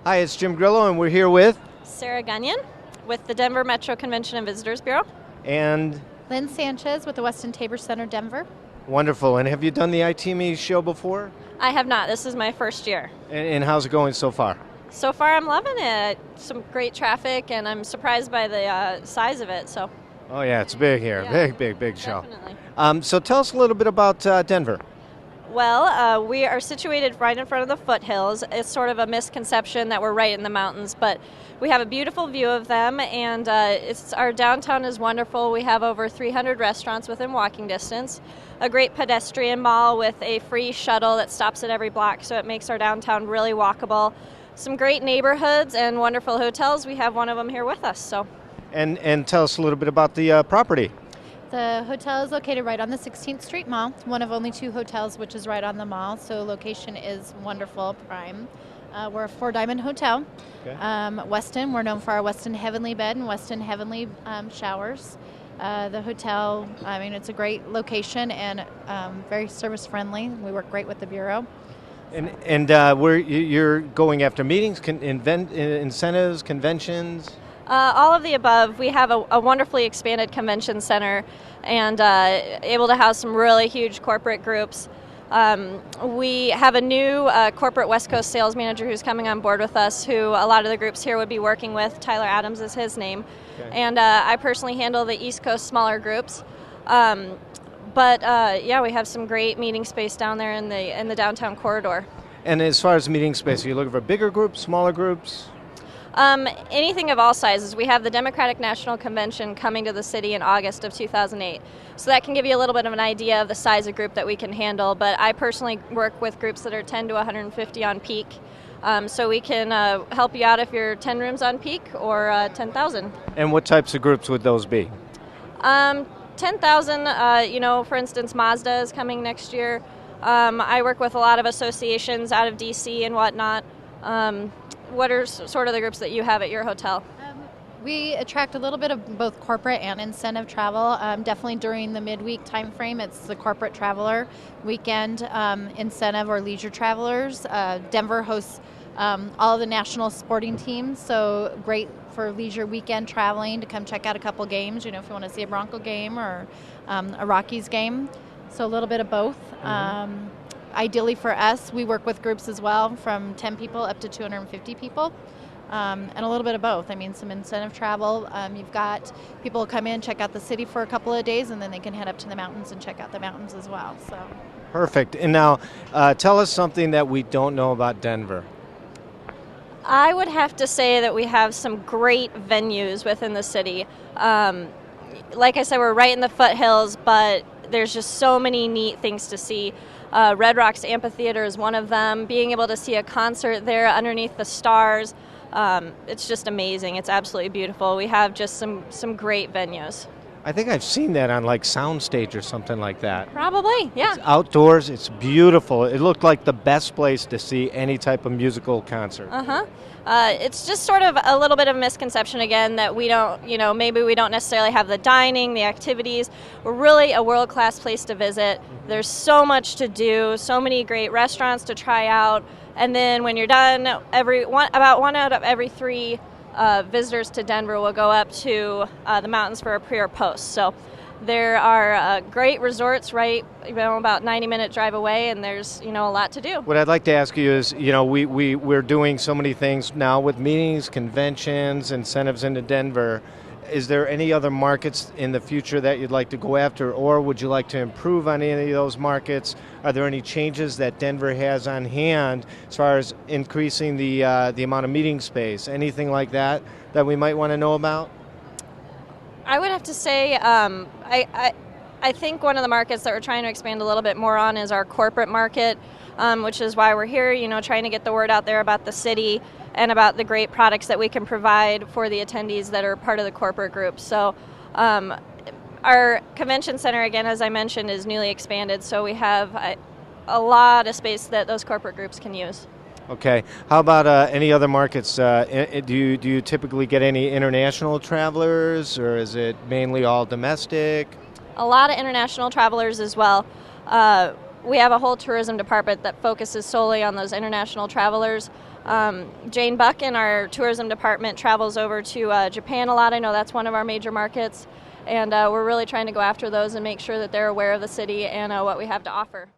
Hi, it's Jim Grillo, and we're here with... Sara Gonnion with the Denver Metro Convention and Visitors Bureau. And... Lynne Sanchez with the Westin Tabor Center, Denver. Wonderful. And have you done the ITME show before? I have not. This is my first year. And how's it going so far? So far, I'm loving it. Some great traffic, and I'm surprised by the size of it. So. Oh, yeah, it's big here. Yeah, big show. Definitely. So tell us a little bit about Denver. Well, we are situated right in front of the foothills. It's sort of a misconception that we're right in the mountains, but we have a beautiful view of them, and our downtown is wonderful. We have over 300 restaurants within walking distance, a great pedestrian mall with a free shuttle that stops at every block, so it makes our downtown really walkable. Some great neighborhoods and wonderful hotels. We have one of them here with us. So. And tell us a little bit about the property. The hotel is located right on the 16th Street Mall, one of only two hotels which is right on the mall, so location is wonderful, prime. We're a four-diamond hotel. Okay. Westin, we're known for our Westin Heavenly Bed and Westin Heavenly Showers. The hotel, I mean, it's a great location and very service-friendly. We work great with the Bureau. And you're going after meetings, incentives, conventions? All of the above. We have a wonderfully expanded convention center and able to house some really huge corporate groups. We have a new corporate West Coast sales manager who's coming on board with us, who a lot of the groups here would be working with. Tyler Adams is his name. Okay. And I personally handle the East Coast smaller groups. But we have some great meeting space down there in the downtown corridor. And as far as meeting space, are you looking for bigger groups, smaller groups? Anything of all sizes. We have the Democratic National Convention coming to the city in August of 2008. So that can give you a little bit of an idea of the size of group that we can handle. But I personally work with groups that are 10 to 150 on peak. So we can help you out if you're 10 rooms on peak or 10,000. And what types of groups would those be? 10,000, for instance, Mazda is coming next year. I work with a lot of associations out of D.C. and whatnot. What are sort of the groups that you have at your hotel? We attract a little bit of both corporate and incentive travel. Definitely during the midweek time frame, it's the corporate traveler. Weekend incentive or leisure travelers. Denver hosts all of the national sporting teams, so great for leisure weekend traveling to come check out a couple games, if you want to see a Bronco game or a Rockies game. So a little bit of both. Mm-hmm. Ideally for us, we work with groups as well from 10 people up to 250 people, and a little bit of both. I mean, some incentive travel. You've got people who come in, check out the city for a couple of days, and then they can head up to the mountains and check out the mountains as well. So. Perfect. And now, tell us something that we don't know about Denver. I would have to say that we have some great venues within the city. Like I said, we're right in the foothills, but there's just so many neat things to see. Red Rocks Amphitheater is one of them. Being able to see a concert there underneath the stars, it's just amazing. It's absolutely beautiful. We have just some great venues. I think I've seen that on like Soundstage or something like that. Probably, yeah. It's outdoors. It's beautiful. It looked like the best place to see any type of musical concert. It's just sort of a little bit of a misconception again that we don't, maybe we don't necessarily have the dining, the activities. We're really a world-class place to visit. There's so much to do, so many great restaurants to try out. And then when you're done, about one out of every three visitors to Denver will go up to the mountains for a pre or post. So there are great resorts right about 90-minute drive away, and there's a lot to do. What I'd like to ask you is, we're doing so many things now with meetings, conventions, incentives into Denver. Is there any other markets in the future that you'd like to go after, or would you like to improve on any of those markets? Are there any changes that Denver has on hand as far as increasing the amount of meeting space? Anything like that we might want to know about? I would have to say I think one of the markets that we're trying to expand a little bit more on is our corporate market, which is why we're here, trying to get the word out there about the city and about the great products that we can provide for the attendees that are part of the corporate group. So our convention center, again, as I mentioned, is newly expanded, so we have a lot of space that those corporate groups can use. Okay. How about any other markets? Do you typically get any international travelers, or is it mainly all domestic? A lot of international travelers as well. We have a whole tourism department that focuses solely on those international travelers. Jane Buck in our tourism department travels over to Japan a lot. I know that's one of our major markets, and we're really trying to go after those and make sure that they're aware of the city and what we have to offer.